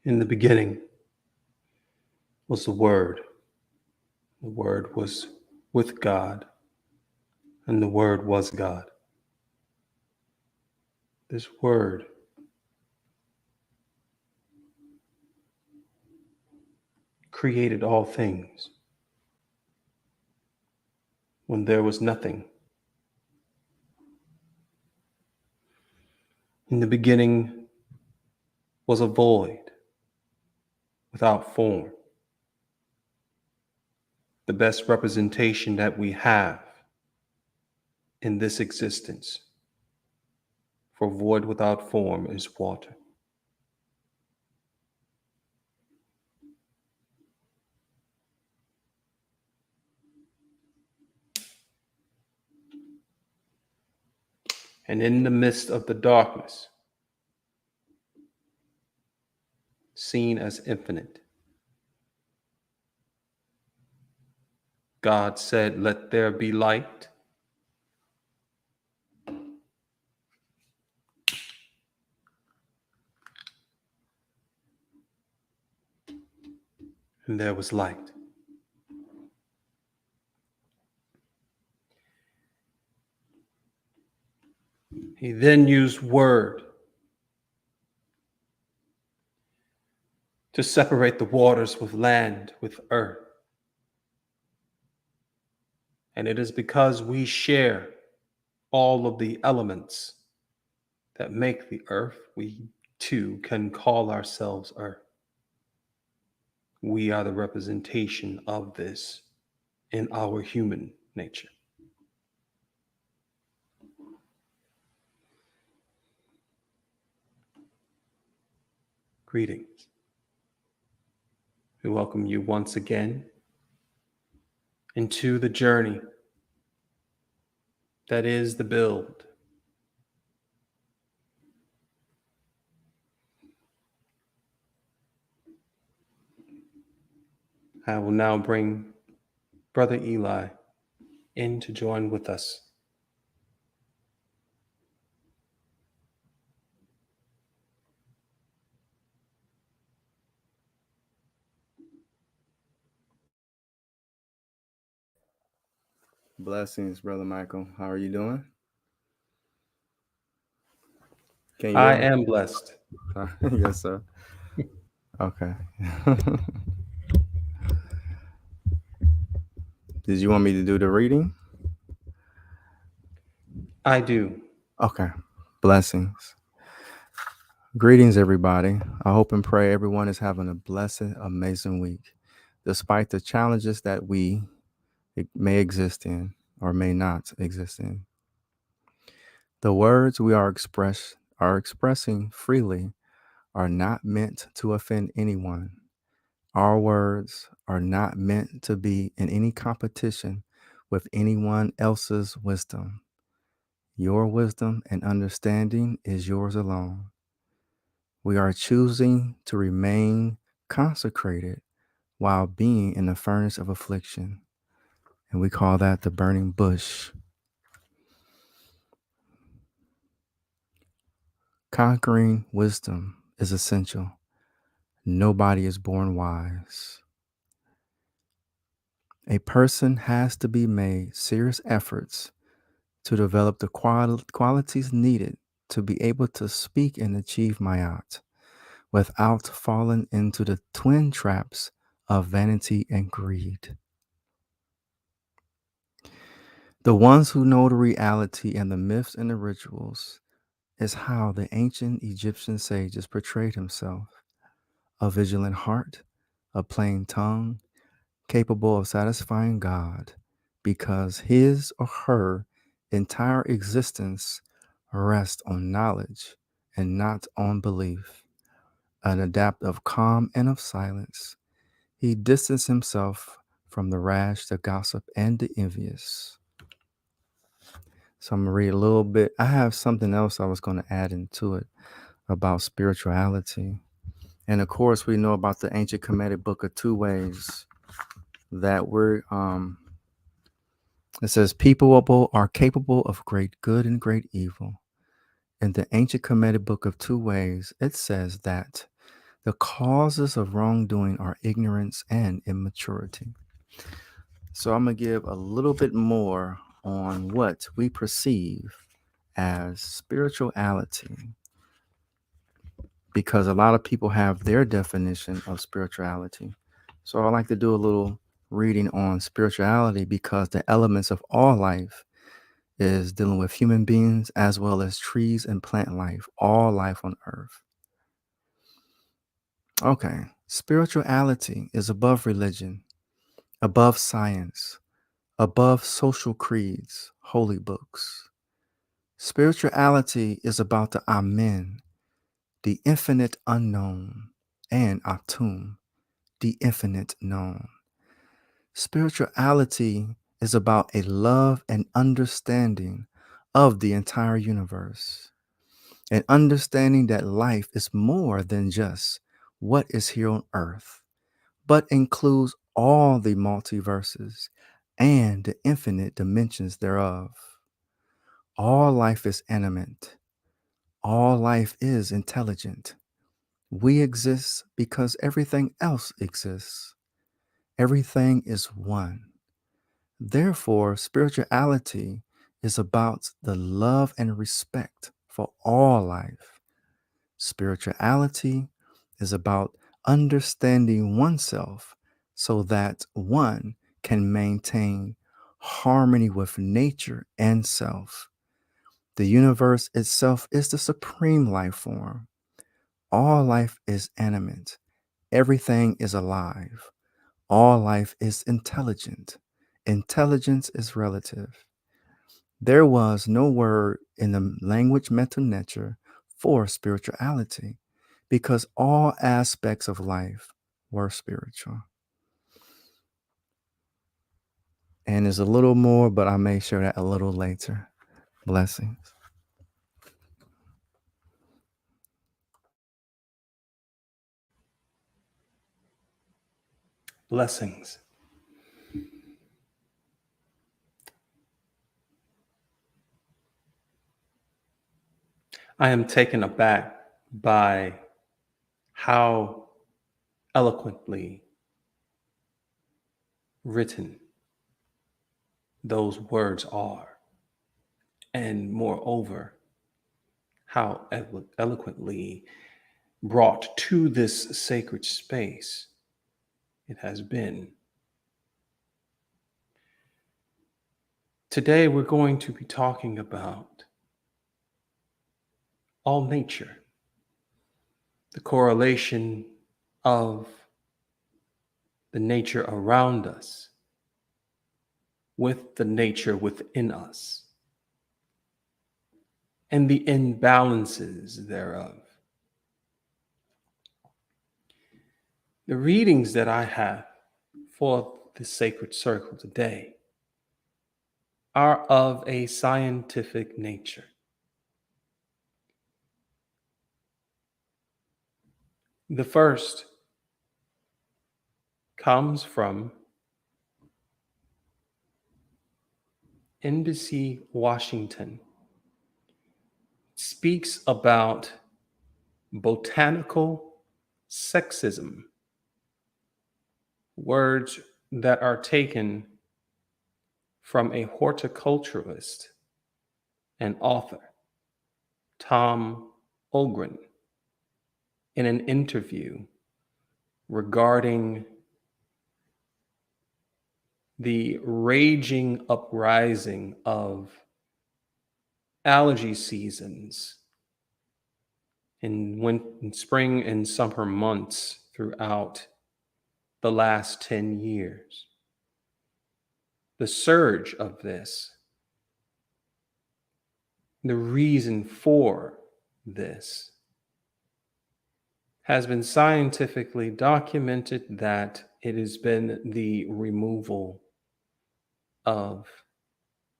In the beginning was the Word. The Word was with God, and the Word was God. This Word created all things when there was nothing. In the beginning was a void without form. The best representation that we have in this existence for void without form is water. And in the midst of the darkness, seen as infinite, God said, "Let there be light." And there was light. He then used word to separate the waters with land, with earth. And it is because we share all of the elements that make the earth, we too can call ourselves earth. We are the representation of this in our human nature. Greetings. We welcome you once again into the journey that is the build. I will now bring Brother Eli in to join with us. Blessings, Brother Michael. How are you doing? Can you I hear me? am blessed. Yes, sir. Okay. Did you want me to do the reading? I do. Okay. Blessings. Greetings, everybody. I hope and pray everyone is having a blessed, amazing week, despite the challenges that we may exist in or may not exist in. The words we are expressing freely are not meant to offend anyone. Our words are not meant to be in any competition with anyone else's wisdom. Your wisdom and understanding is yours alone. We are choosing to remain consecrated while being in the furnace of affliction. And we call that the burning bush. Conquering wisdom is essential. Nobody is born wise. A person has to be made serious efforts to develop the qualities needed to be able to speak and achieve mayat without falling into the twin traps of vanity and greed. The ones who know the reality and the myths and the rituals is how the ancient Egyptian sages portrayed himself: a vigilant heart, a plain tongue, capable of satisfying God, because his or her entire existence rests on knowledge and not on belief. An adept of calm and of silence, he distanced himself from the rash, the gossip, and the envious. So I'm going to read a little bit. I have something else I was going to add into it about spirituality. And of course, we know about the ancient Kemetic book of two ways that it says people are capable of great good and great evil. In the ancient Kemetic book of two ways, it says that The causes of wrongdoing are ignorance and immaturity. So I'm going to give a little bit more on what we perceive as spirituality, because a lot of people have their definition of spirituality. So I like to do a little reading on spirituality because the elements of all life is dealing with human beings as well as trees and plant life, all life on earth. Okay, spirituality is above religion, above science, above social creeds, holy books. Spirituality is about the Amen, the infinite unknown, and Atum, the infinite known. Spirituality is about a love and understanding of the entire universe, an understanding that life is more than just what is here on earth, but includes all the multiverses and the infinite dimensions thereof. All life is animate. All life is intelligent. We exist because everything else exists. Everything is one. Therefore, spirituality is about the love and respect for all life. Spirituality is about understanding oneself so that one can maintain harmony with nature and self. The universe itself is the supreme life form. All life is animate. Everything is alive. All life is intelligent. Intelligence is relative. There was no word in the language meta nature for spirituality because all aspects of life were spiritual. And there's a little more, but I may share that a little later. Blessings. Blessings. I am taken aback by how eloquently written those words are, and moreover, how eloquently brought to this sacred space it has been. Today, we're going to be talking about all nature, the correlation of the nature around us with the nature within us, and the imbalances thereof. The readings that I have for this sacred circle today are of a scientific nature. The first comes from Embassy, Washington. It speaks about botanical sexism, words that are taken from a horticulturalist and author, Tom Ogren, in an interview regarding the raging uprising of allergy seasons in spring and summer months throughout the last 10 years. The surge of this, the reason for this, has been scientifically documented that it has been the removal of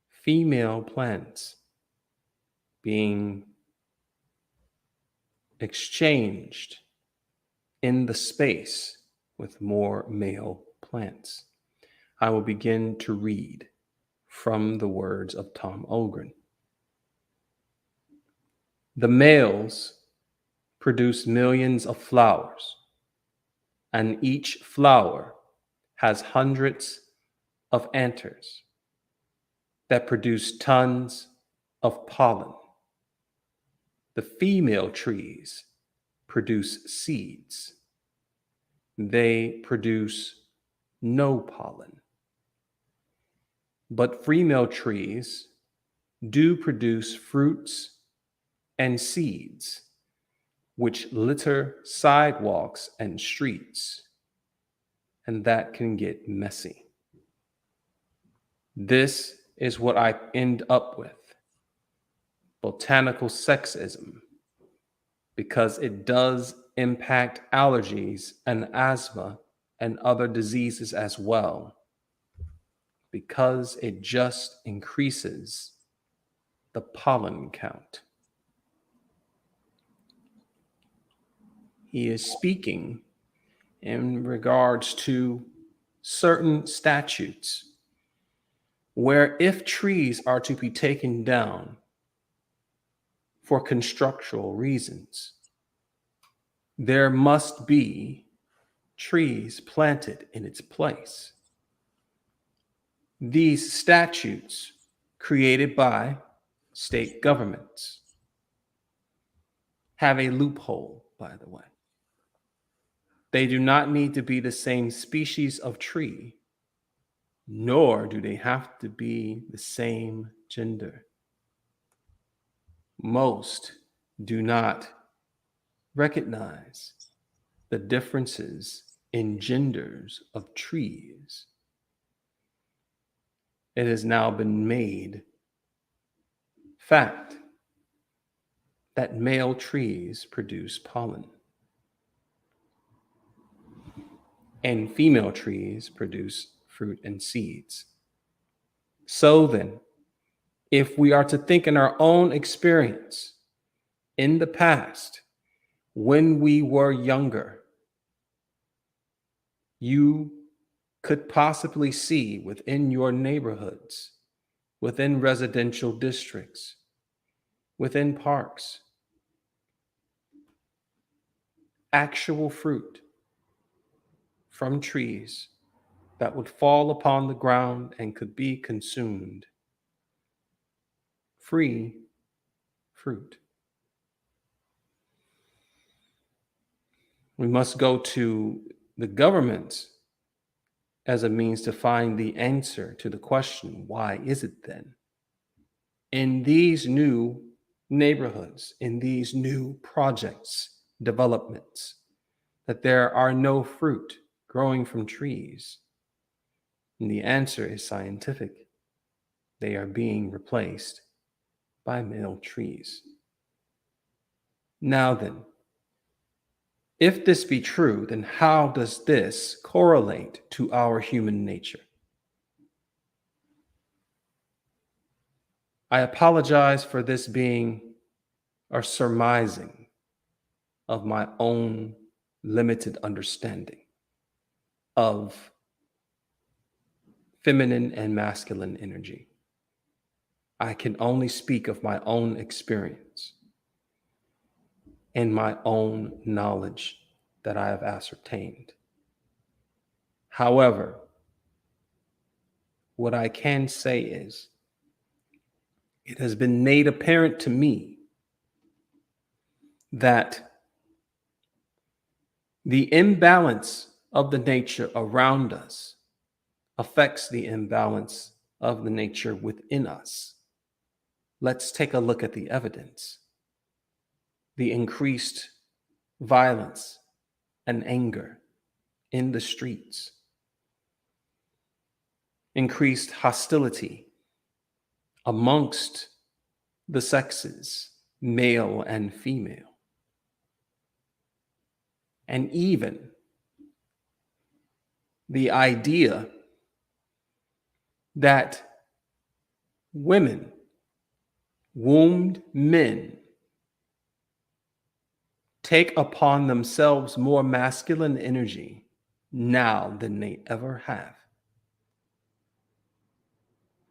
female plants being exchanged in the space with more male plants. I will begin to read from the words of Tom Ogren. The males produce millions of flowers, and each flower has hundreds of anthers that produce tons of pollen. The female trees produce seeds. They produce no pollen. But female trees do produce fruits and seeds, which litter sidewalks and streets, and that can get messy. This is what I end up with: botanical sexism, because it does impact allergies and asthma and other diseases as well, because it just increases the pollen count. He is speaking in regards to certain statutes where if trees are to be taken down for constructural reasons, there must be trees planted in its place. These statutes, created by state governments, have a loophole, by the way. They do not need to be the same species of tree, nor do they have to be the same gender. Most do not recognize the differences in genders of trees. It has now been made fact that male trees produce pollen and female trees produce fruit and seeds. So then, if we are to think in our own experience in the past, when we were younger, you could possibly see within your neighborhoods, within residential districts, within parks, actual fruit from trees that would fall upon the ground and could be consumed. Free fruit. We must go to the government as a means to find the answer to the question, why is it then in these new neighborhoods, in these new projects, developments, that there are no fruit growing from trees? And the answer is scientific. They are being replaced by male trees. Now then, if this be true, then how does this correlate to our human nature? I apologize for this being a surmising of my own limited understanding of feminine and masculine energy. I can only speak of my own experience and my own knowledge that I have ascertained. However, what I can say is, it has been made apparent to me that the imbalance of the nature around us affects the imbalance of the nature within us. Let's take a look at the evidence. The increased violence and anger in the streets, increased hostility amongst the sexes, male and female, and even the idea that women, wombed men, take upon themselves more masculine energy now than they ever have.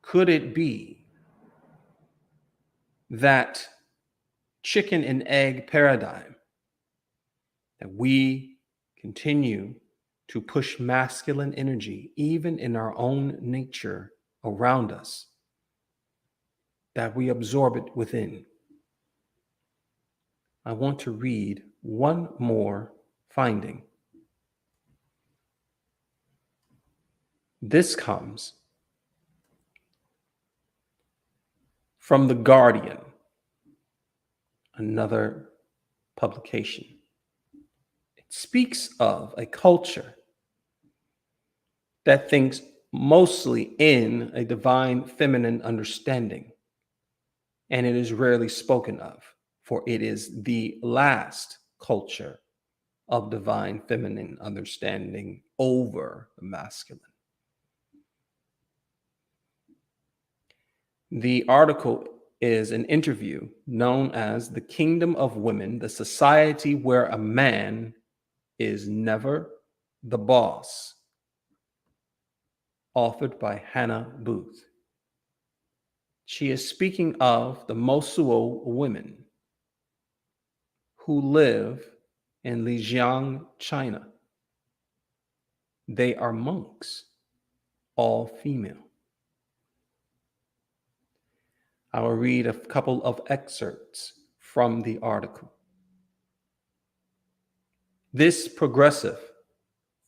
Could it be that chicken and egg paradigm that we continue to push masculine energy, even in our own nature around us, that we absorb it within. I want to read one more finding. This comes from The Guardian, another publication. It speaks of a culture that thinks mostly in a divine feminine understanding, and it is rarely spoken of, for it is the last culture of divine feminine understanding over the masculine. The article is an interview known as The Kingdom of Women, the Society Where a Man is Never the Boss, authored by Hannah Booth. She is speaking of the Mosuo women who live in Lijiang, China. They are monks, all female. I will read a couple of excerpts from the article. This progressive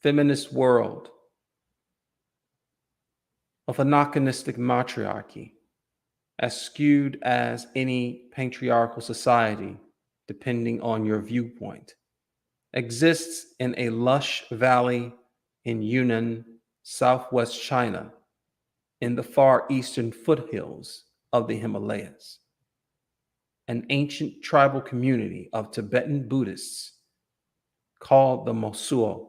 feminist world of anachronistic matriarchy, as skewed as any patriarchal society, depending on your viewpoint, exists in a lush valley in Yunnan, southwest China, in the far eastern foothills of the Himalayas. An ancient tribal community of Tibetan Buddhists called the Mosuo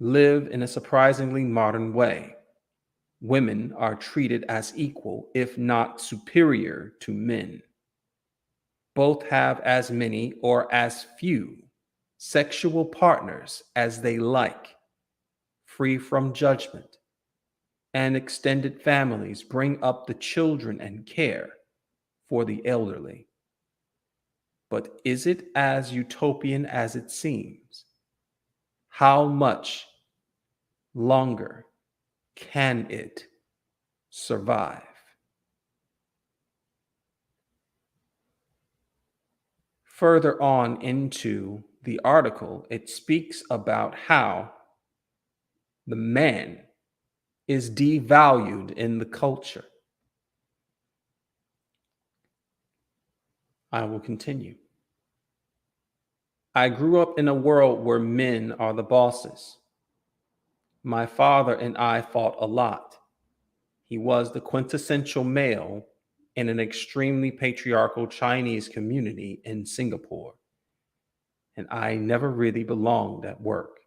live in a surprisingly modern way. Women are treated as equal, if not superior, to men. Both have as many or as few sexual partners as they like, free from judgment, and extended families bring up the children and care for the elderly. But is it as utopian as it seems? How much longer can it survive? Further on into the article, it speaks about how the man is devalued in the culture. I will continue. I grew up in a world where men are the bosses. My father and I fought a lot. He was the quintessential male in an extremely patriarchal Chinese community in Singapore, and I never really belonged at work.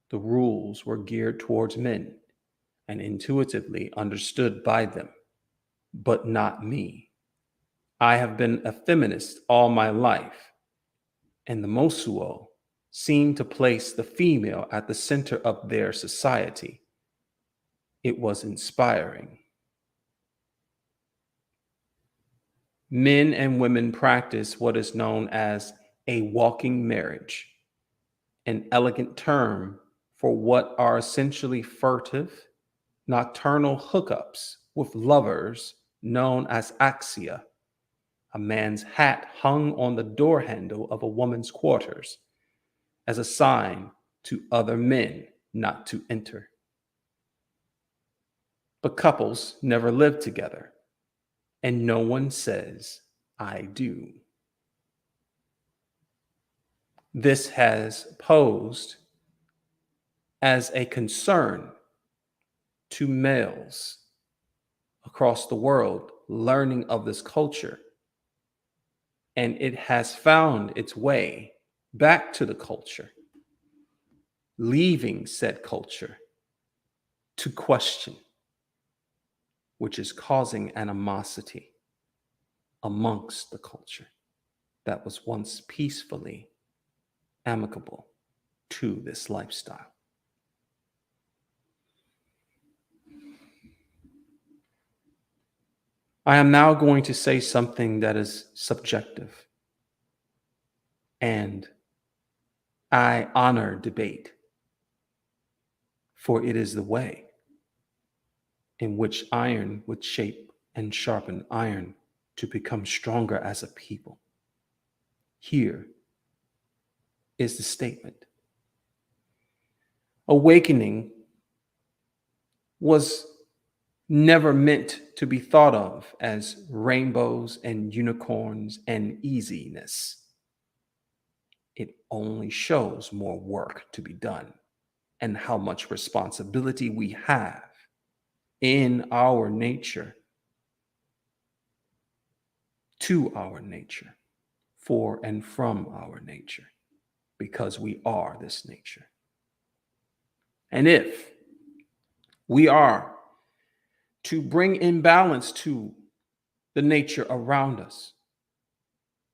The rules were geared towards men and intuitively understood by them, but not me. I have been a feminist all my life, and the Mosuo seemed to place the female at the center of their society. It was inspiring. Men and women practice what is known as a walking marriage, an elegant term for what are essentially furtive, nocturnal hookups with lovers known as axia, a man's hat hung on the door handle of a woman's quarters as a sign to other men not to enter. But couples never live together, and no one says, I do. This has posed as a concern to males across the world learning of this culture, and it has found its way back to the culture, leaving said culture to question, which is causing animosity amongst the culture that was once peacefully amicable to this lifestyle. I am now going to say something that is subjective. And I honor debate, for it is the way in which iron would shape and sharpen iron to become stronger as a people. Here is the statement. Awakening was never meant to be thought of as rainbows and unicorns and easiness. It only shows more work to be done and how much responsibility we have in our nature, to our nature, for and from our nature, because we are this nature. And if we are to bring imbalance to the nature around us,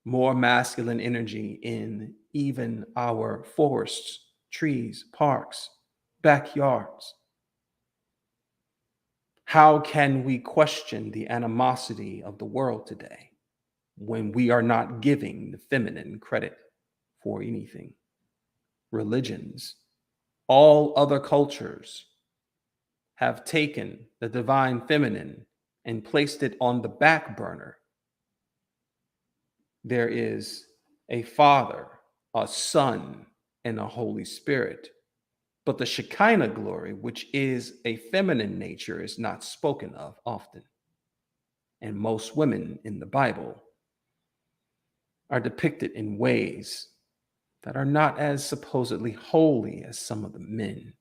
more masculine energy in even our forests, trees, parks, backyards, how can we question the animosity of the world today when we are not giving the feminine credit for anything? Religions, all other cultures have taken the divine feminine and placed it on the back burner. There is a Father, a Son, and a Holy Spirit. But the Shekinah glory, which is a feminine nature, is not spoken of often. And most women in the Bible are depicted in ways that are not as supposedly holy as some of the men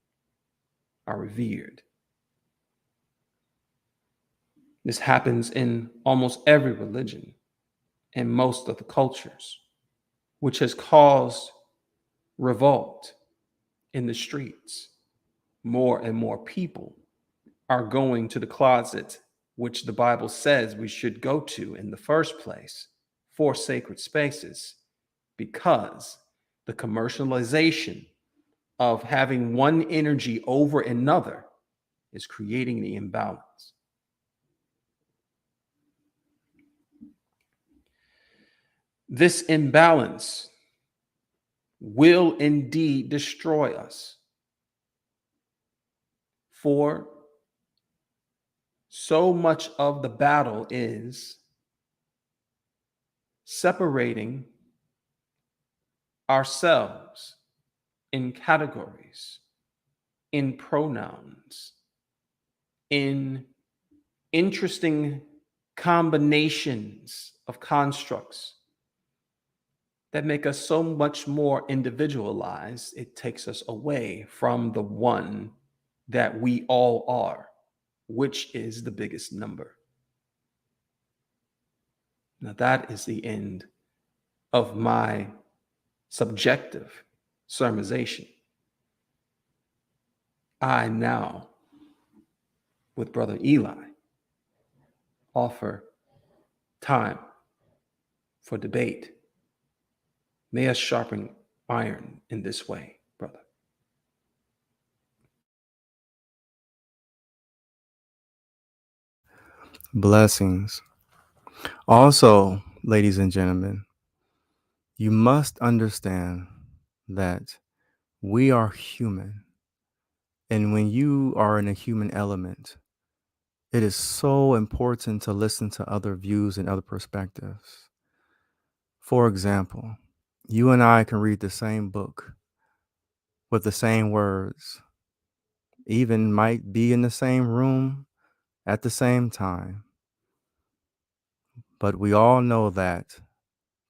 are revered. This happens in almost every religion and most of the cultures, which has caused revolt in the streets. More and more people are going to the closet, which the Bible says we should go to in the first place for sacred spaces, because the commercialization of having one energy over another is creating the imbalance. This imbalance will indeed destroy us. For so much of the battle is separating ourselves in categories, in pronouns, in interesting combinations of constructs that make us so much more individualized. It takes us away from the one that we all are, which is the biggest number. Now, that is the end of my subjective sermonization. I now, with Brother Eli, offer time for debate. May us sharpen iron in this way, brother. Blessings. Also, ladies and gentlemen, you must understand that we are human. And when you are in a human element, it is so important to listen to other views and other perspectives. For example, you and I can read the same book with the same words, even might be in the same room at the same time. But we all know that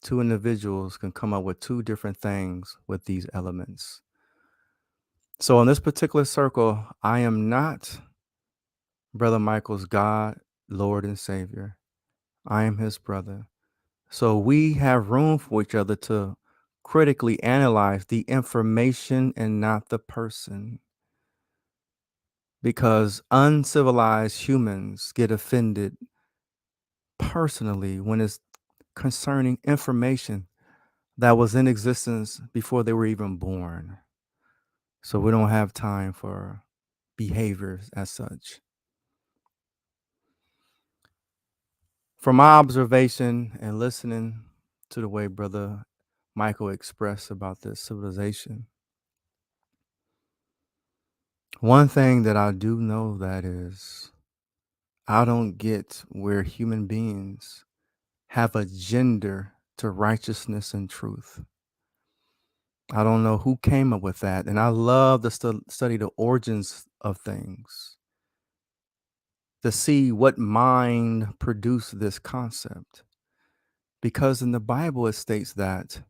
two individuals can come up with two different things with these elements. So in this particular circle, I am not Brother Michael's God, Lord, and Savior. I am his brother. So we have room for each other to critically analyze the information and not the person. Because uncivilized humans get offended personally when it's concerning information that was in existence before they were even born. So we don't have time for behaviors as such. From my observation and listening to the way Brother Michael expressed about this civilization. One thing that I do know that is I don't get where human beings have a gender to righteousness and truth. I don't know who came up with that. And I love to study the origins of things to see what mind produced this concept. Because in the Bible, it states that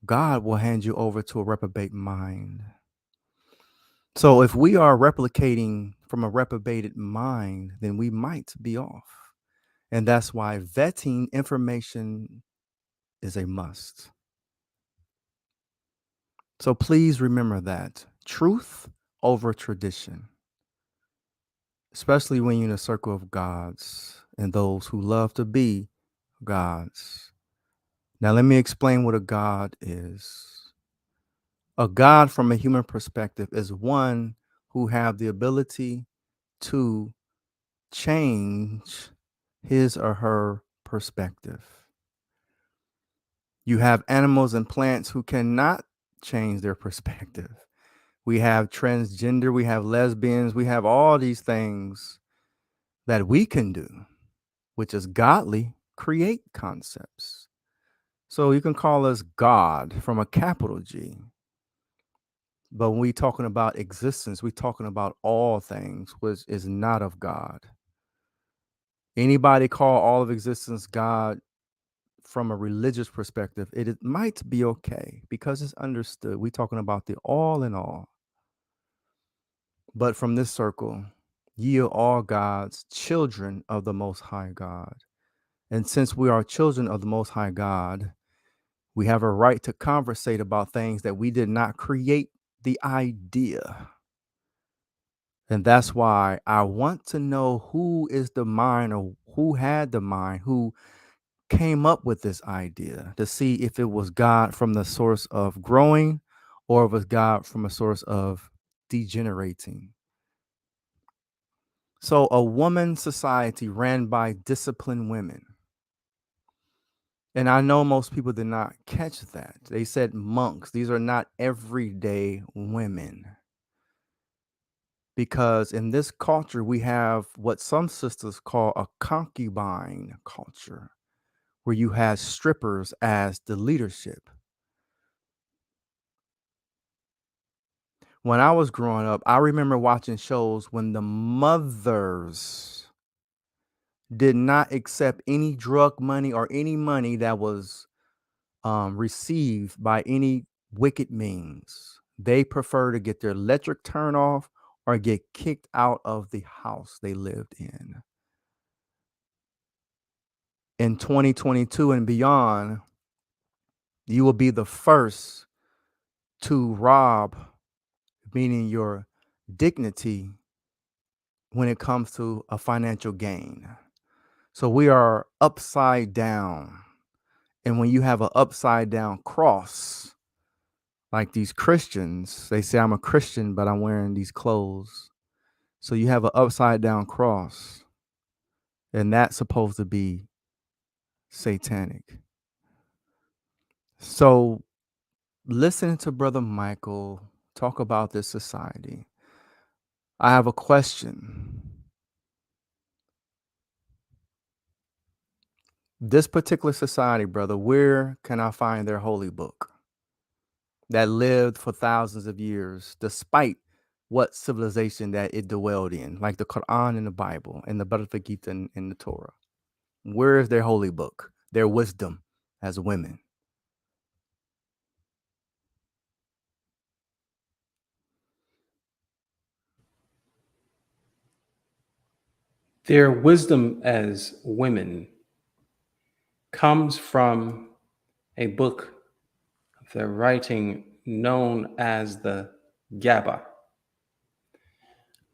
God will hand you over to a reprobate mind. So if we are replicating from a reprobated mind, then we might be off. And that's why vetting information is a must. So please remember that truth over tradition, especially when you're in a circle of gods and those who love to be gods. Now, let me explain what a god is. A god, from a human perspective, is one who have the ability to change his or her perspective. You have animals and plants who cannot change their perspective. We have transgender, we have lesbians, we have all these things that we can do, which is godly, create concepts. So you can call us God from a capital G. But when we're talking about existence, we're talking about all things, which is not of God. Anybody call all of existence God from a religious perspective, it might be okay because it's understood. We're talking about the all in all. But from this circle, ye are all God's children of the Most High God. And since we are children of the Most High God, we have a right to conversate about things that we did not create the idea. And that's why I want to know who is the mind or who had the mind, who came up with this idea to see if it was God from the source of growing or if it was God from a source of degenerating. So, a woman society ran by disciplined women. And I know most people did not catch that. They said monks. These are not everyday women. Because in this culture, we have what some sisters call a concubine culture, where you have strippers as the leadership. When I was growing up, I remember watching shows when the mothers did not accept any drug money or any money that was received by any wicked means. They prefer to get their electric turned off or get kicked out of the house they lived in. In 2022 and beyond, you will be the first to rob, meaning your dignity, when it comes to a financial gain. So we are upside down. And when you have an upside down cross, like these Christians, they say I'm a Christian, but I'm wearing these clothes. So you have an upside down cross, and that's supposed to be satanic. So listening to Brother Michael talk about this society, I have a question. This particular society, brother, where can I find their holy book that lived for thousands of years, despite what civilization that it dwelled in, like the Quran and the Bible and the Bhagavad Gita and the Torah? Where is their holy book, their wisdom as women? Their wisdom as women comes from a book of their writing known as the Gaba.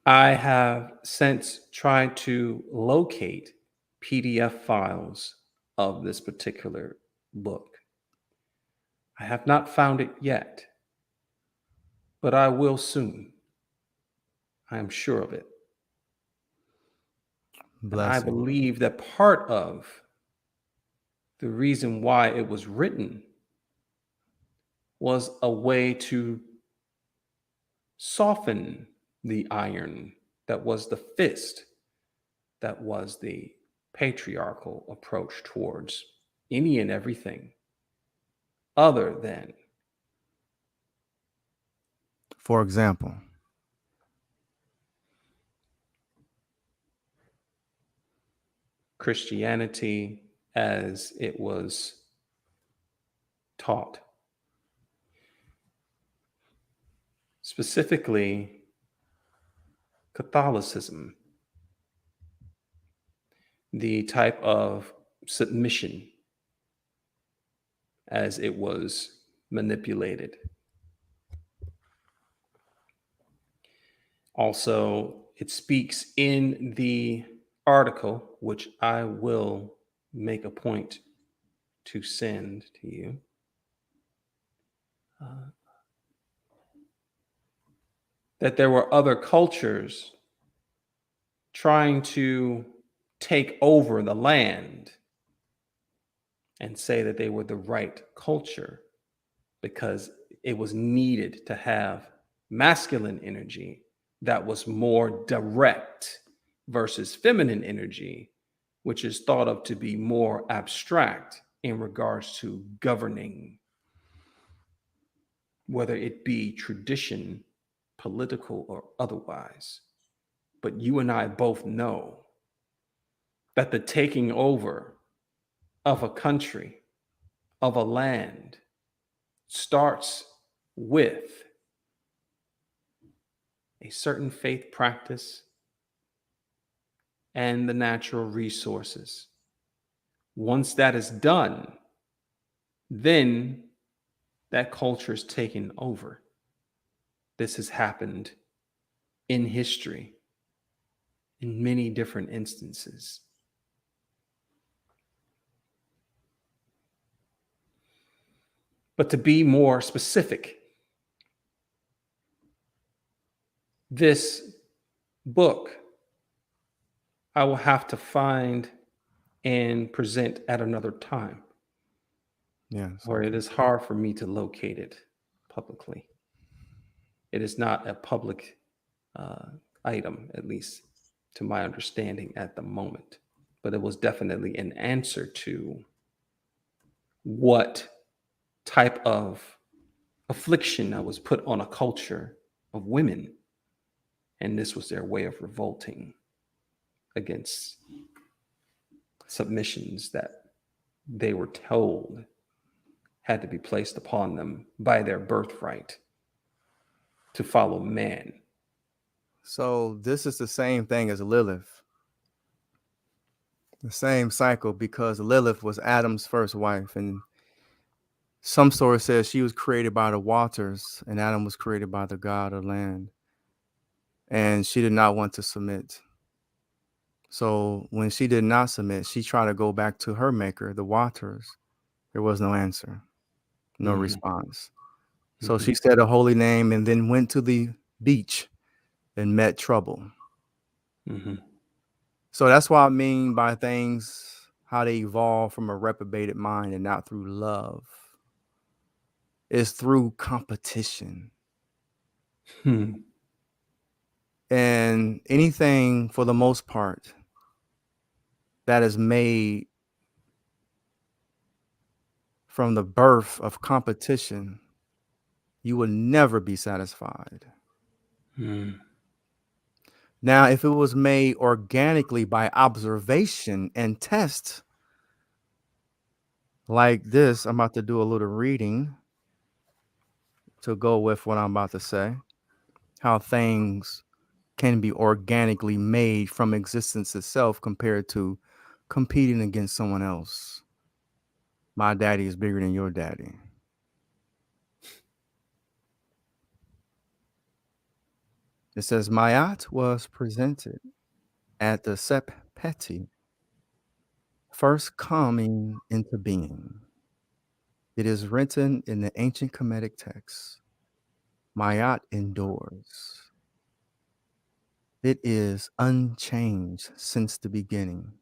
I have since tried to locate PDF files of this particular book. I have not found it yet, but I will soon. I am sure of it. And I Blessing. believe that part of the reason why it was written was a way to soften the iron that was the fist, that was the patriarchal approach towards any and everything other than For example, Christianity as it was taught. Specifically, Catholicism, the type of submission as it was manipulated. Also, it speaks in the article, which I will make a point to send to you. That there were other cultures trying to take over the land and say that they were the right culture because it was needed to have masculine energy that was more direct versus feminine energy, which is thought of to be more abstract in regards to governing, whether it be tradition, political, or otherwise. But you and I both know that the taking over of a country, of a land, starts with a certain faith practice and the natural resources. Once that is done, then that culture is taken over. This has happened in history in many different instances. But to be more specific, this book I will have to find and present at another time, yes. where it is hard for me to locate it publicly. It is not a public item, at least to my understanding at the moment. But it was definitely an answer to what type of affliction that was put on a culture of women. And this was their way of revolting against submissions that they were told had to be placed upon them by their birthright to follow man. So this is the same thing as Lilith, the same cycle, because Lilith was Adam's first wife, and some story says she was created by the waters and Adam was created by the god of land, and she did not want to submit. So when she did not submit, she tried to go back to her maker, the waters. There was no answer, no Mhm, response. So mhm, she said a holy name and then went to the beach and met trouble. mhm, So that's what I mean by things, how they evolve from a reprobated mind and not through love. It's through competition. hmm, And anything, for the most part, that is made from the birth of competition, you will never be satisfied. hmm, Now, if it was made organically by observation and test, like this, I'm about to do a little reading to go with what I'm about to say, how things can be organically made from existence itself compared to competing against someone else. My daddy is bigger than your daddy. It says Mayat was presented at the Sepeti, first coming into being. It is written in the ancient Kemetic text. Mayat endures. It is unchanged since the beginning.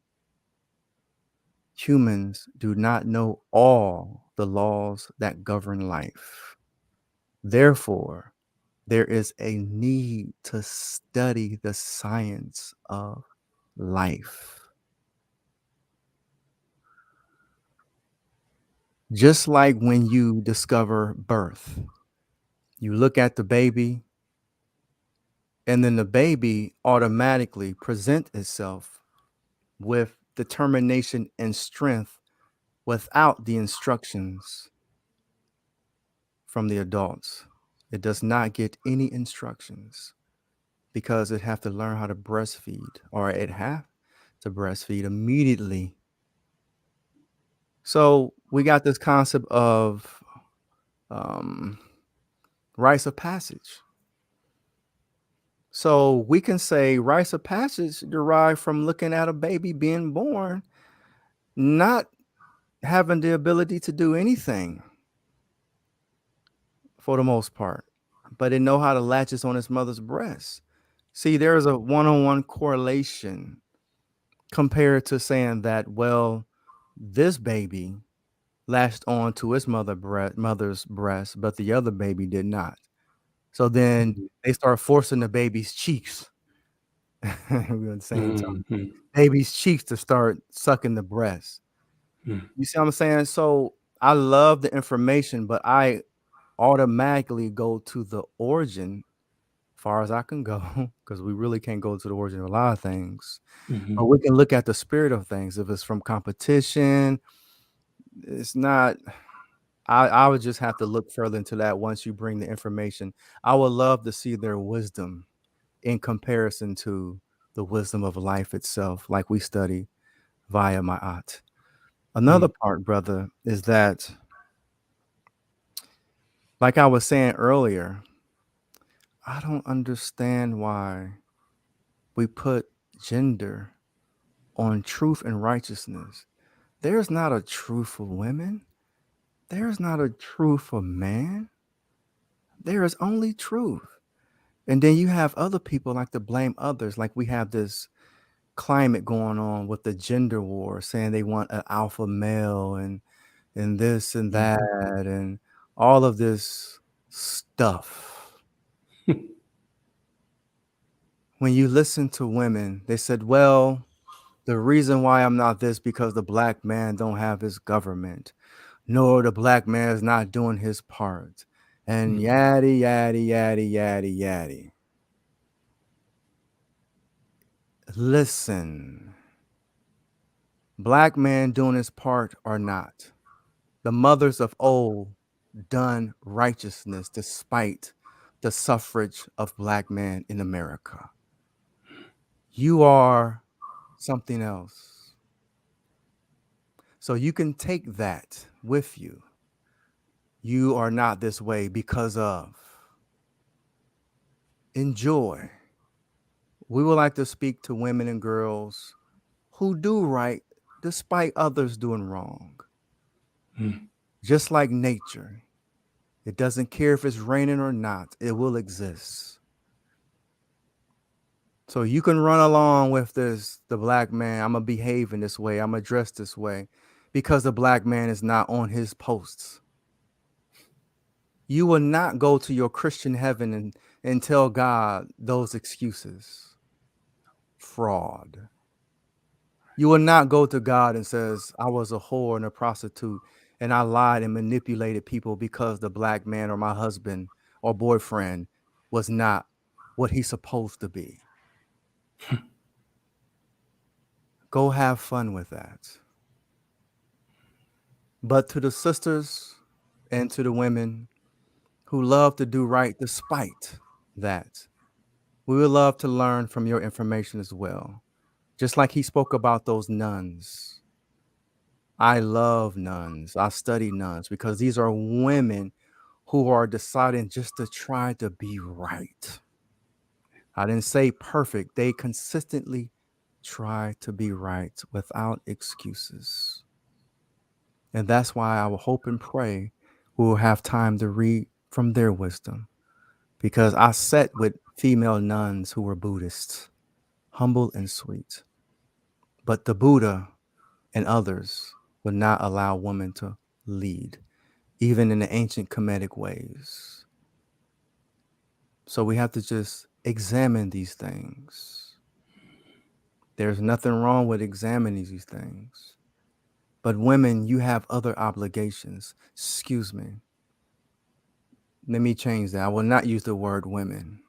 Humans do not know all the laws that govern life. Therefore, there is a need to study the science of life. Just like when you discover birth, you look at the baby, and then the baby automatically presents itself with determination and strength without the instructions from the adults. It does not get any instructions because it have to learn how to breastfeed, or it have to breastfeed immediately. So we got this concept of um, rites of passage. So we can say rites of passage derived from looking at a baby being born, not having the ability to do anything for the most part, but it know how to latches on its mother's breast. See, there is a one-on-one correlation compared to saying that, well, this baby latched on to its mother's breast, but the other baby did not. So then Mhm. they start forcing the baby's cheeks. We're at the same time. Mhm. Baby's cheeks to start sucking the breast. Mhm. You see what I'm saying? So I love the information, but I automatically go to the origin far as I can go, because we really can't go to the origin of a lot of things. But Mhm. we can look at the spirit of things. If it's from competition, it's not. I would just have to look further into that once you bring the information. I would love to see their wisdom in comparison to the wisdom of life itself, like we study via my aunt. Another Mhm. part, brother, is that, like I was saying earlier, I don't understand why we put gender on truth and righteousness. There's not a truth for women. There's not a truth for man. There is only truth. And then you have other people like to blame others. Like we have this climate going on with the gender war, saying they want an alpha male and this and that Mhm. and all of this stuff. When you listen to women, they said, well, the reason why I'm not this because the black man don't have his government, nor the black man is not doing his part. And Mhm. yaddy, yaddy, yaddy, yaddy, yaddy. Listen, black man doing his part or not. The mothers of old done righteousness despite the suffrage of black man in America. You are something else. So you can take that with you. You are not this way because of. Enjoy. We would like to speak to women and girls who do right despite others doing wrong. Mhm. Just like nature, it doesn't care if it's raining or not, it will exist. So you can run along with this, the black man, I'm going to behave in this way, I'm going to dress this way, because the black man is not on his posts. You will not go to your Christian heaven and tell God those excuses. Fraud. You will not go to God and says, I was a whore and a prostitute and I lied and manipulated people because the black man or my husband or boyfriend was not what he's supposed to be. Go have fun with that. But to the sisters and to the women who love to do right despite that, we would love to learn from your information as well. Just like he spoke about those nuns. I love nuns. I study nuns because these are women who are deciding just to try to be right. I didn't say perfect. They consistently try to be right without excuses. And that's why I will hope and pray we will have time to read from their wisdom. Because I sat with female nuns who were Buddhists, humble and sweet. But the Buddha and others would not allow women to lead, even in the ancient Kemetic ways. So we have to just examine these things. There's nothing wrong with examining these things. But women, you have other obligations. Excuse me. Let me change that. I will not use the word women.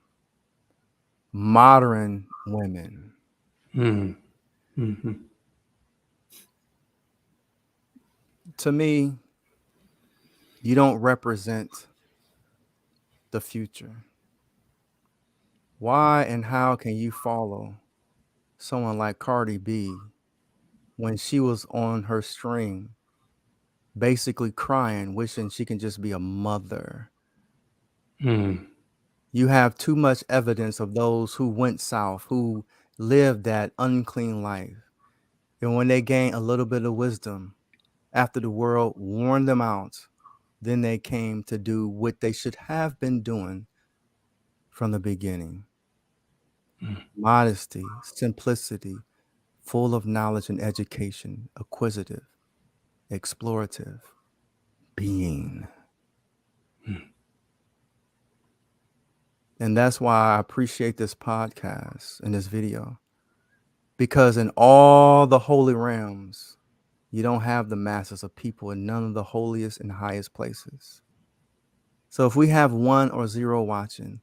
Modern women. Mm. Hmm. To me, you don't represent the future. Why and how can you follow someone like Cardi B when she was on her stream, basically crying, wishing she can just be a mother? Mm. You have too much evidence of those who went south, who lived that unclean life. And when they gained a little bit of wisdom after the world warned them out, then they came to do what they should have been doing from the beginning. Mm. Modesty, simplicity, full of knowledge and education, acquisitive, explorative, being. Mm. And that's why I appreciate this podcast and this video. Because in all the holy realms, you don't have the masses of people in none of the holiest and highest places. So if we have one or zero watching,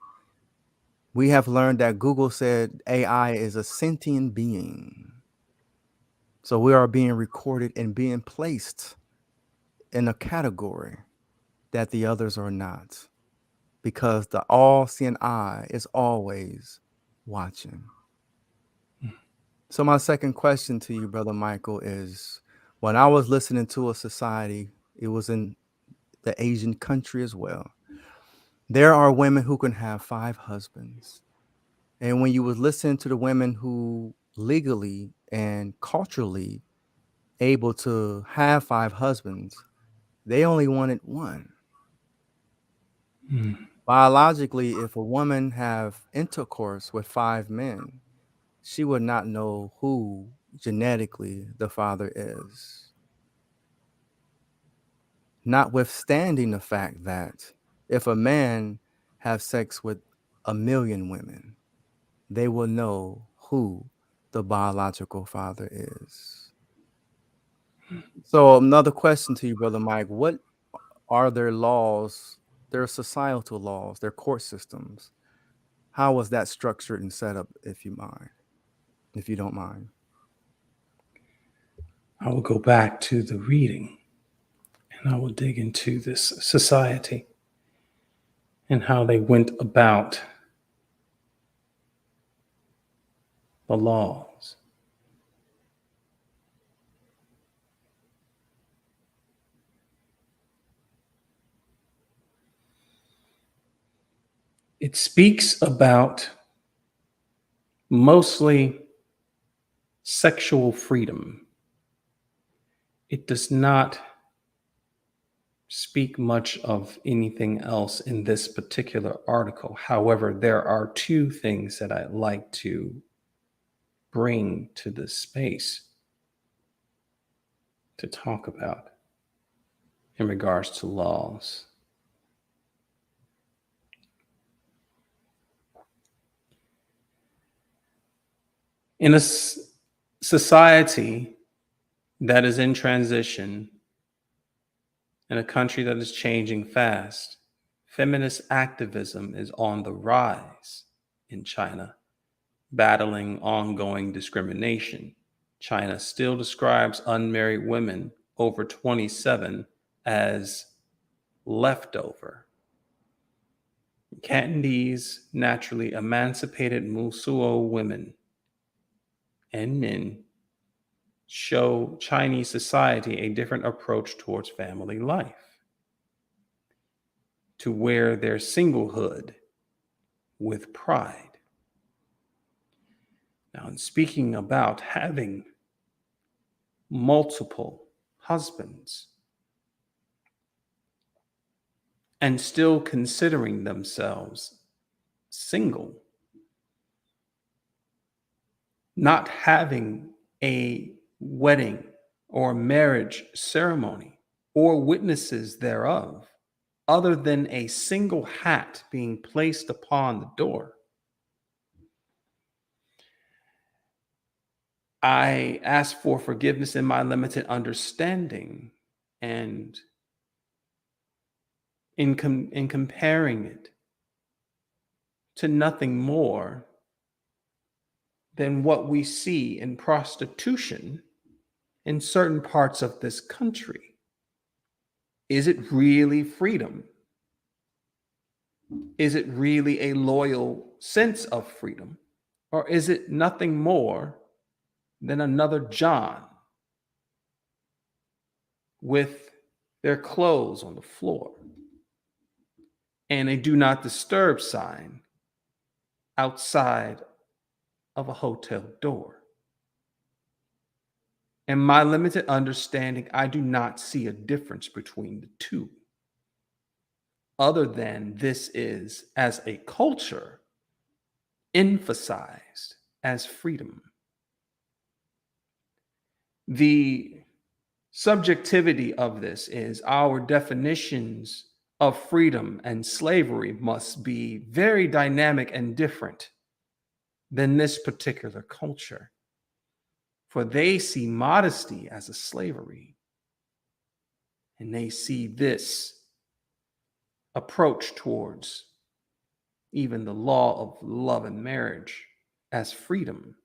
we have learned that Google said AI is a sentient being. So we are being recorded and being placed in a category that the others are not, because the all seeing eye is always watching. So, my second question to you, Brother Michael, is when I was listening to a society, it was in the Asian country as well. There are women who can have 5 husbands. And when you was listening to the women who legally and culturally able to have 5 husbands, they only wanted one. Mm. Biologically, if a woman have intercourse with 5 men, she would not know who genetically the father is. Notwithstanding the fact that if a man have sex with 1,000,000 women, they will know who the biological father is. So another question to you, Brother Mike, what are their laws, their societal laws, their court systems? How was that structured and set up, if you don't mind? I will go back to the reading and I will dig into this society and how they went about the laws. It speaks about mostly sexual freedom. It does not speak much of anything else in this particular article. However, there are two things that I'd like to bring to this space to talk about in regards to laws. In a society that is in transition, in a country that is changing fast, feminist activism is on the rise in China, battling ongoing discrimination. China still describes unmarried women over 27 as leftover. Cantonese naturally emancipated Musuo women and men show Chinese society a different approach towards family life, to wear their singlehood with pride. Now, in speaking about having multiple husbands and still considering themselves single, not having a wedding or marriage ceremony or witnesses thereof, other than a single hat being placed upon the door. I ask for forgiveness in my limited understanding, and in comparing it to nothing more than what we see in prostitution in certain parts of this country. Is it really freedom? Is it really a loyal sense of freedom? Or is it nothing more than another John with their clothes on the floor and a do not disturb sign outside of a hotel door? In my limited understanding, I do not see a difference between the two, other than this is, as a culture, emphasized as freedom. The subjectivity of this is our definitions of freedom and slavery must be very dynamic and different than this particular culture, for they see modesty as a slavery, and they see this approach towards even the law of love and marriage as freedom.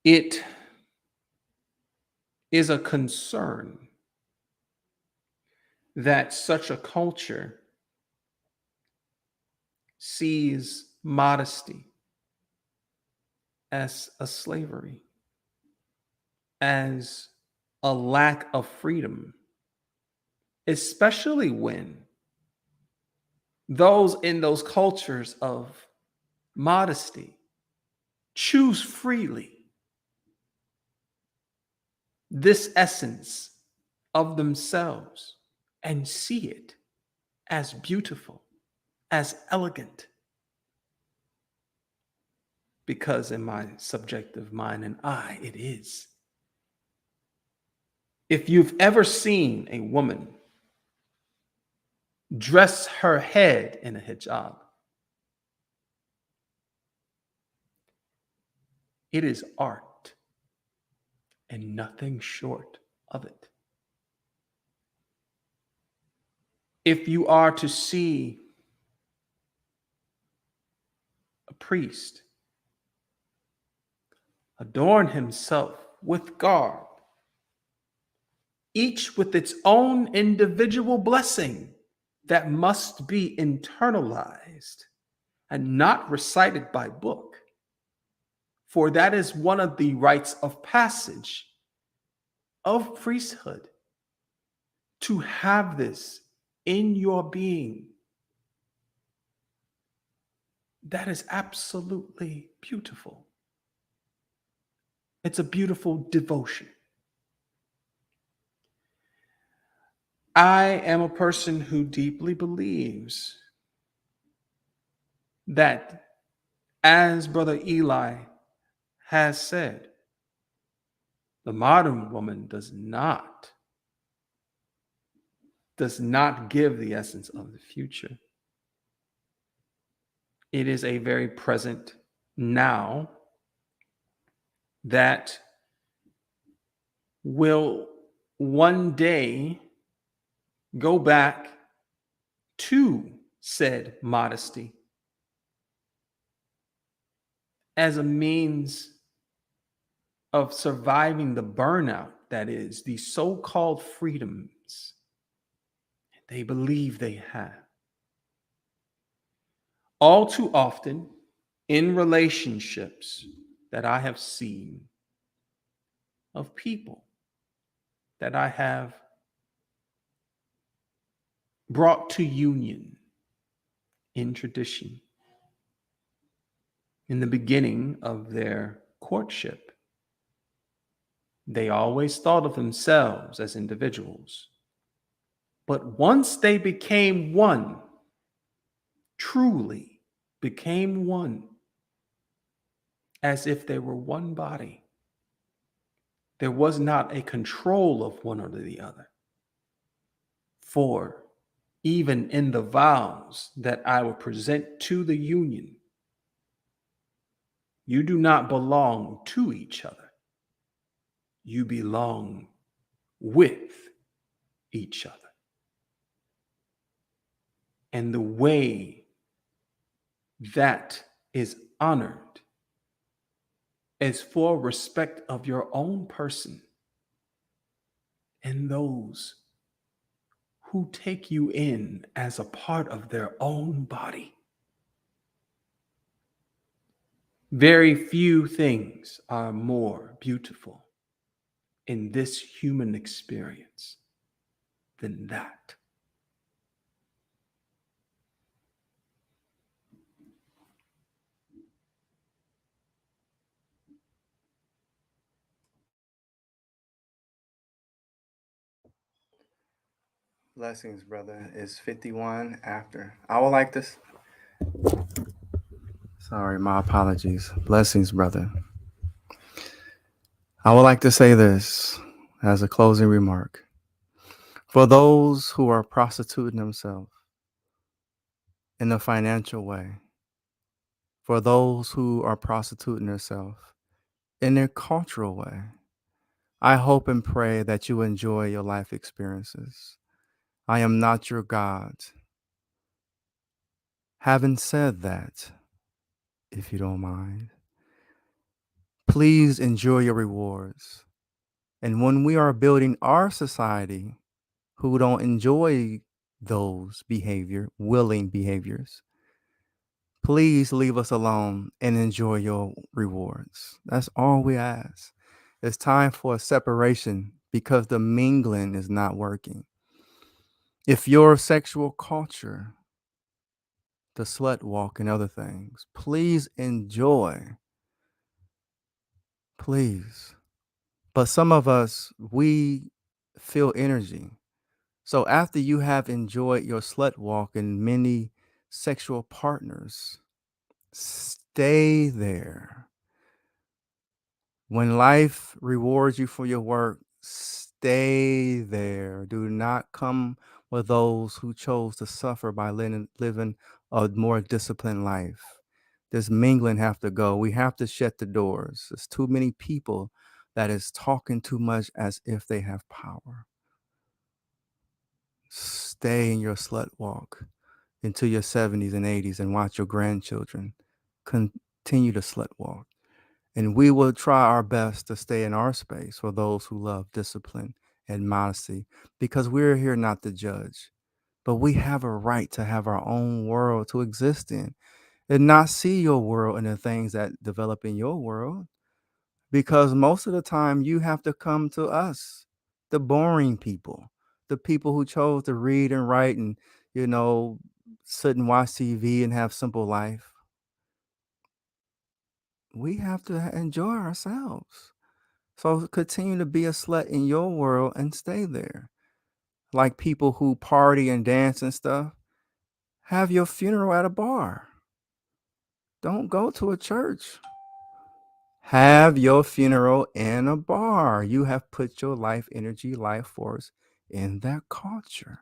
It is a concern that such a culture sees modesty as a slavery, as a lack of freedom, especially when those in those cultures of modesty choose freely this essence of themselves and see it as beautiful, as elegant. Because in my subjective mind and eye, it is. If you've ever seen a woman dress her head in a hijab, it is art and nothing short of it. If you are to see a priest adorn himself with garb, each with its own individual blessing that must be internalized and not recited by book, for that is one of the rites of passage of priesthood, to have this in your being. That is absolutely beautiful. It's a beautiful devotion. I am a person who deeply believes that, as Brother Eli has said, the modern woman does not give the essence of the future. It is a very present now that will one day go back to said modesty as a means of surviving the burnout that is the so-called freedoms they believe they have. All too often in relationships that I have seen of people that I have brought to union in tradition in the beginning of their courtship, they always thought of themselves as individuals. But once they became one, truly became one, as if they were one body, there was not a control of one or the other. For even in the vows that I will present to the union, you do not belong to each other. You belong with each other. And the way that is honored is for respect of your own person and those who take you in as a part of their own body. Very few things are more beautiful in this human experience than that. Blessings, brother. It's 51 after. I would like to. Sorry, my apologies. Blessings, brother. I would like to say this as a closing remark. For those who are prostituting themselves in a financial way, for those who are prostituting themselves in a cultural way, I hope and pray that you enjoy your life experiences. I am not your God. Having said that, if you don't mind, please enjoy your rewards. And when we are building our society who don't enjoy those willing behaviors, please leave us alone and enjoy your rewards. That's all we ask. It's time for a separation because the mingling is not working. If your sexual culture, the slut walk and other things, please enjoy. Please. But some of us, we feel energy. So after you have enjoyed your slut walk and many sexual partners, stay there. When life rewards you for your work, stay there. Do not come with those who chose to suffer by living a more disciplined life. This mingling have to go. We have to shut the doors. There's too many people that is talking too much as if they have power. Stay in your slut walk into your 70s and 80s and watch your grandchildren continue to slut walk. And we will try our best to stay in our space for those who love discipline and modesty, because we're here not to judge, but we have a right to have our own world to exist in and not see your world and the things that develop in your world. Because most of the time you have to come to us, the boring people, the people who chose to read and write and, you know, sit and watch TV and have simple life. We have to enjoy ourselves. So continue to be a slut in your world and stay there. Like people who party and dance and stuff, have your funeral at a bar. Don't go to a church. Have your funeral in a bar. You have put your life energy, life force in that culture.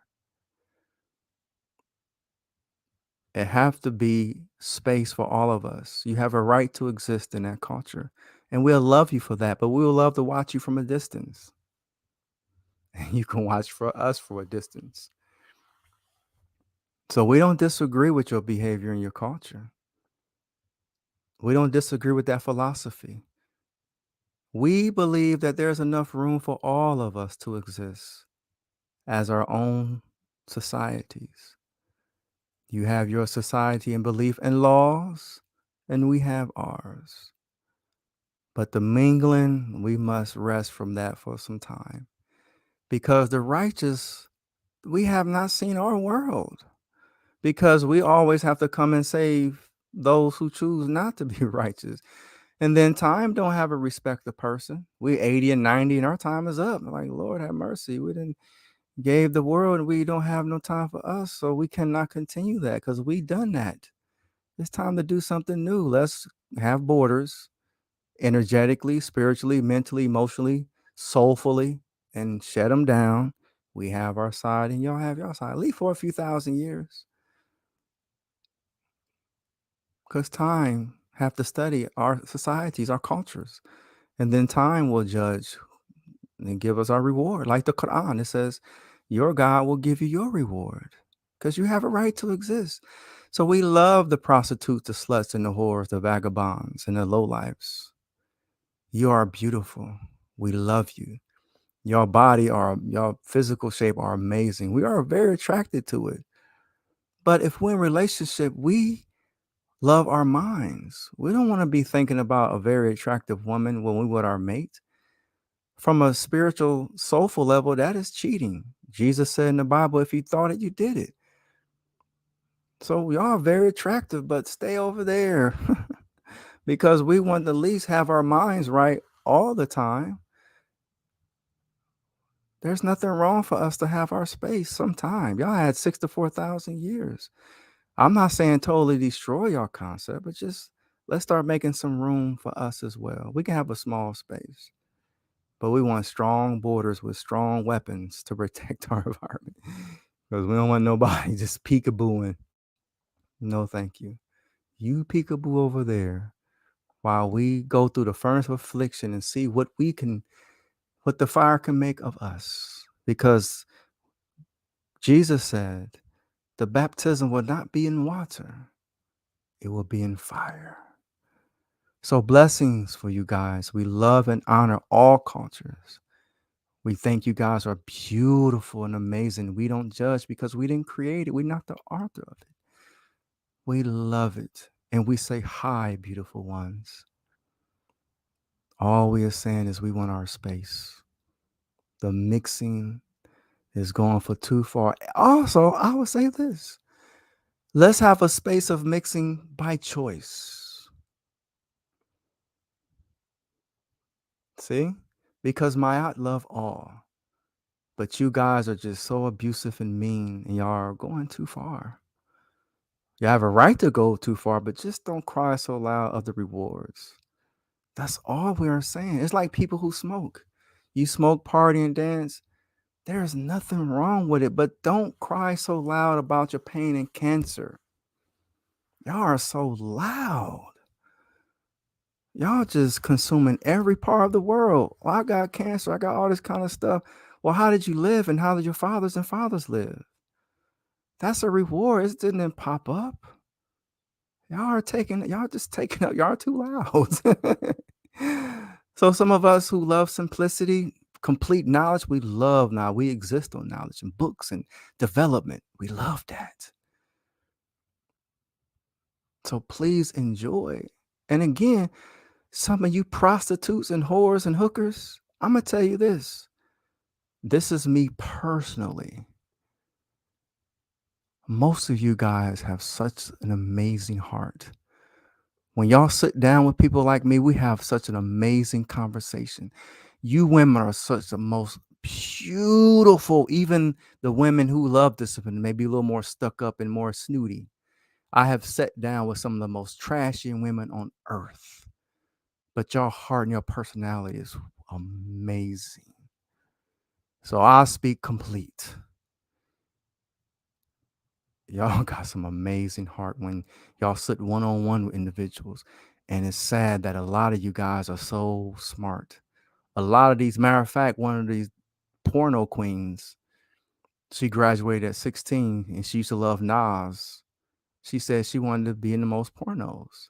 It have to be space for all of us. You have a right to exist in that culture. And we'll love you for that, but we will love to watch you from a distance. And you can watch for us for a distance. So we don't disagree with your behavior and your culture. We don't disagree with that philosophy. We believe that there's enough room for all of us to exist as our own societies. You have your society and belief and laws, and we have ours. But the mingling, we must rest from that for some time. Because the righteous, we have not seen our world. Because we always have to come and save those who choose not to be righteous. And then time don't have a respect of person. We 80 and 90 and our time is up. Like, Lord have mercy. We didn't gave the world and we don't have no time for us. So we cannot continue that because we done that. It's time to do something new. Let's have borders energetically, spiritually, mentally, emotionally, soulfully, and shut them down We have our side and y'all have your side, at least for a few thousand years. Because time have to study our societies, our cultures. And then time will judge and give us our reward. Like the Quran, it says, your God will give you your reward because you have a right to exist. So we love the prostitutes, the sluts, and the whores, the vagabonds, and the lowlifes. You are beautiful. We love you. Your body or your physical shape are amazing. We are very attracted to it. But if we're in relationship, we love our minds. We don't want to be thinking about a very attractive woman when we with our mate. From a spiritual, soulful level, that is cheating. Jesus said in the Bible, if you thought it, you did it. So we are very attractive, but stay over there because we want to at least have our minds right all the time. There's nothing wrong for us to have our space sometime. Y'all had 6 to 4,000 years. I'm not saying totally destroy your concept, but just let's start making some room for us as well. We can have a small space, but we want strong borders with strong weapons to protect our environment because we don't want nobody just peekabooing. No, thank you. You peekaboo over there while we go through the furnace of affliction and see what the fire can make of us. Because Jesus said the baptism will not be in water, it will be in fire. So blessings for you guys. We love and honor all cultures. We think you guys are beautiful and amazing. We don't judge because we didn't create it. We're not the author of it. We love it. And we say, hi, beautiful ones. All we are saying is we want our space. The mixing is going for too far. Also, I would say this. Let's have a space of mixing by choice. See? Because Mayat love all. But you guys are just so abusive and mean, and y'all are going too far. You have a right to go too far, but just don't cry so loud of the rewards. That's all we are saying. It's like people who smoke. You smoke, party, and dance. There's nothing wrong with it, but don't cry so loud about your pain and cancer. Y'all are so loud. Y'all just consuming every part of the world. Well, I got cancer. I got all this kind of stuff. Well, how did you live and how did your fathers and fathers live? That's a reward. It didn't pop up. Y'all just taking up. Y'all too loud. So some of us who love simplicity, complete knowledge, we love now. We exist on knowledge and books and development. We love that. So please enjoy. And again, some of you prostitutes and whores and hookers, I'm going to tell you this. This is me personally. Most of you guys have such an amazing heart. When y'all sit down with people like me, we have such an amazing conversation. You women are such the most beautiful, even the women who love discipline, maybe a little more stuck up and more snooty. I have sat down with some of the most trashy women on earth, but your heart and your personality is amazing. So I speak complete. Y'all got some amazing heart when y'all sit one-on-one with individuals. And it's sad that a lot of you guys are so smart. A lot of these, matter of fact, one of these porno queens, she graduated at 16 and she used to love Nas. She said she wanted to be in the most pornos.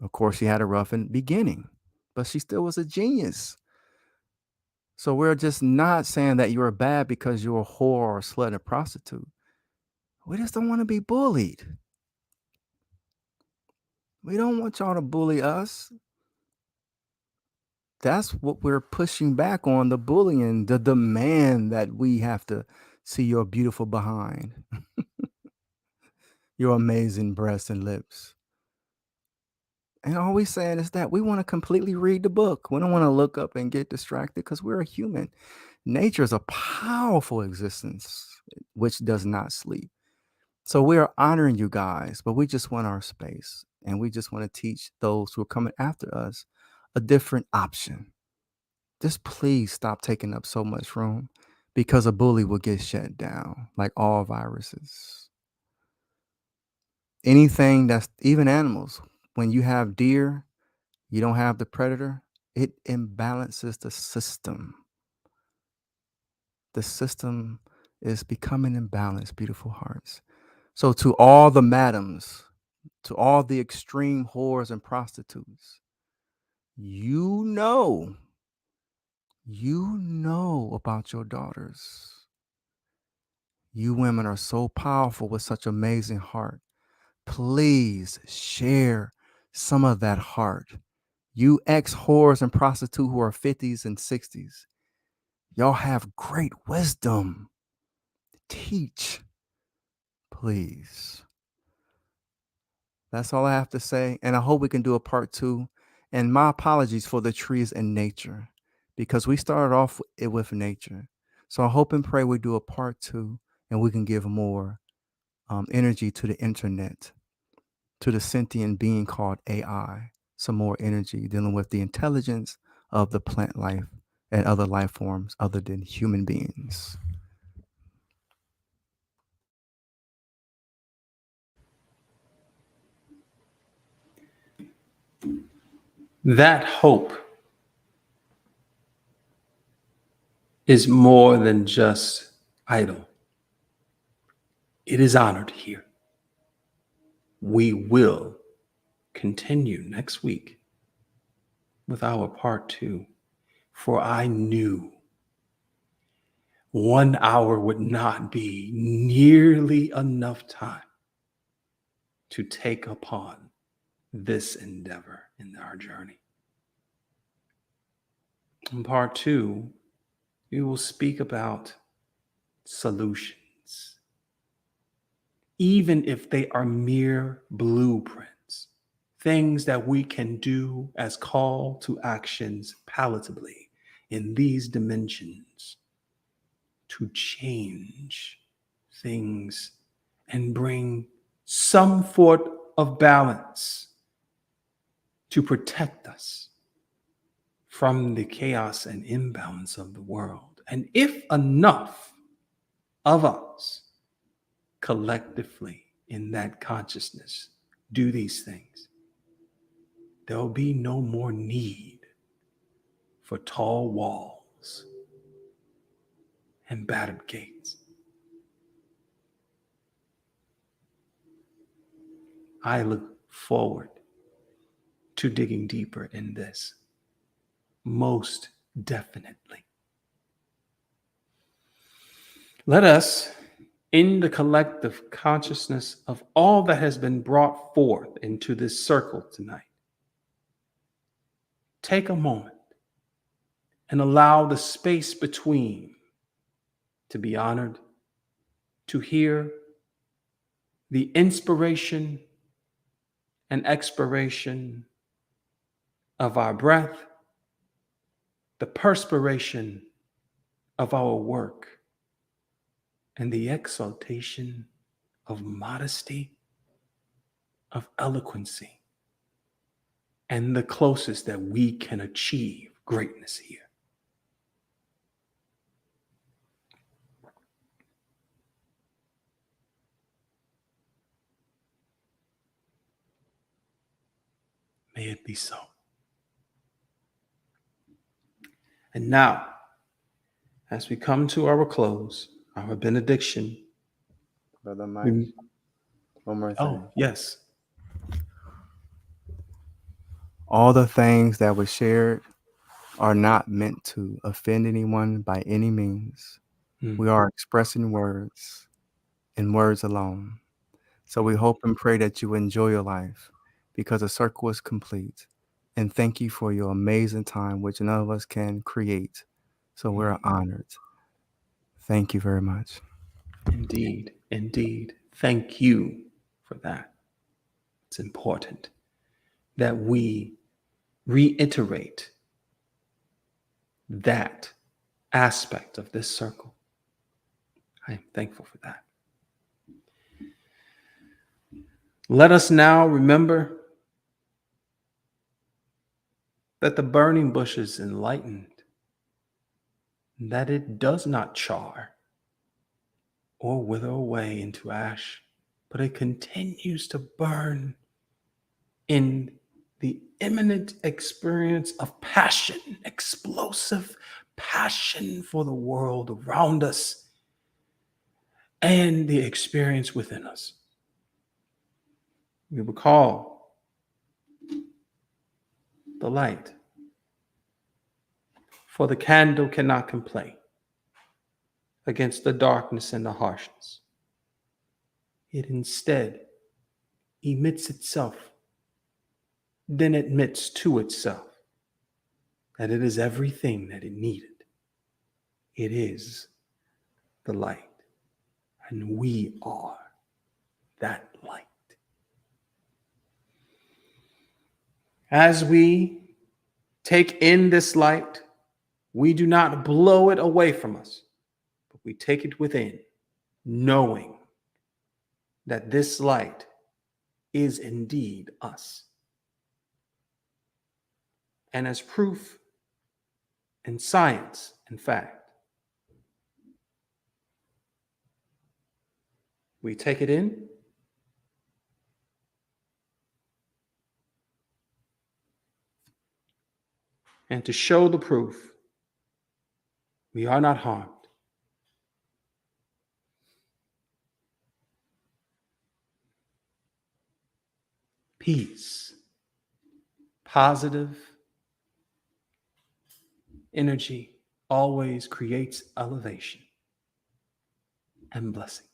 Of course, she had a rough beginning, but she still was a genius. So we're just not saying that you're bad because you're a whore or a slut or prostitute. We just don't want to be bullied. We don't want y'all to bully us. That's what we're pushing back on, the bullying, the demand that we have to see your beautiful behind, your amazing breasts and lips. And all we're saying is that we want to completely read the book. We don't want to look up and get distracted because we're a human. Nature is a powerful existence which does not sleep. So we are honoring you guys, but we just want our space. And we just want to teach those who are coming after us a different option. Just please stop taking up so much room because a bully will get shut down, like all viruses. Anything that's even animals, when you have deer, you don't have the predator, it imbalances the system. The system is becoming imbalanced, beautiful hearts. So, to all the madams, to all the extreme whores and prostitutes, you know, you know about your daughters. You women are so powerful with such amazing heart. Please share some of that heart. You ex whores and prostitutes who are 50s and 60s, y'all have great wisdom. Teach, please. That's all I have to say. And I hope we can do a part 2. And my apologies for the trees and nature, because we started off it with nature. So I hope and pray we do a part 2 and we can give more energy to the internet, to the sentient being called AI, some more energy dealing with the intelligence of the plant life and other life forms other than human beings. That hope is more than just idle. It is honored here. We will continue next week with our part 2, for I knew 1 hour would not be nearly enough time to take upon this endeavor in our journey. In part 2, we will speak about solutions, even if they are mere blueprints, things that we can do as call to actions palatably in these dimensions to change things and bring some sort of balance to protect us from the chaos and imbalance of the world. And if enough of us collectively in that consciousness do these things, there will be no more need for tall walls and battered gates. I look forward to digging deeper in this, most definitely. Let us, in the collective consciousness of all that has been brought forth into this circle tonight, take a moment and allow the space between to be honored, to hear the inspiration and expiration of our breath, the perspiration of our work, and the exaltation of modesty, of eloquency, and the closest that we can achieve greatness here. May it be so. And now, as we come to our close, our benediction. Brother Mike, one more thing. Oh, yes. All the things that were shared are not meant to offend anyone by any means. We are expressing words and words alone. So we hope and pray that you enjoy your life, because the circle is complete. And thank you for your amazing time, which none of us can create. So we're honored. Thank you very much. Indeed, indeed. Thank you for that. It's important that we reiterate that aspect of this circle. I am thankful for that. Let us now remember that the burning bush is enlightened, that it does not char or wither away into ash, but it continues to burn in the imminent experience of passion, explosive passion for the world around us and the experience within us. We recall the light, for the candle cannot complain against the darkness and the harshness. It instead emits itself, then admits to itself that it is everything that it needed. It is the light, and we are that light. As we take in this light, we do not blow it away from us, but we take it within, knowing that this light is indeed us. And as proof and science and fact, we take it in and to show the proof, we are not harmed. Peace, positive energy always creates elevation and blessing.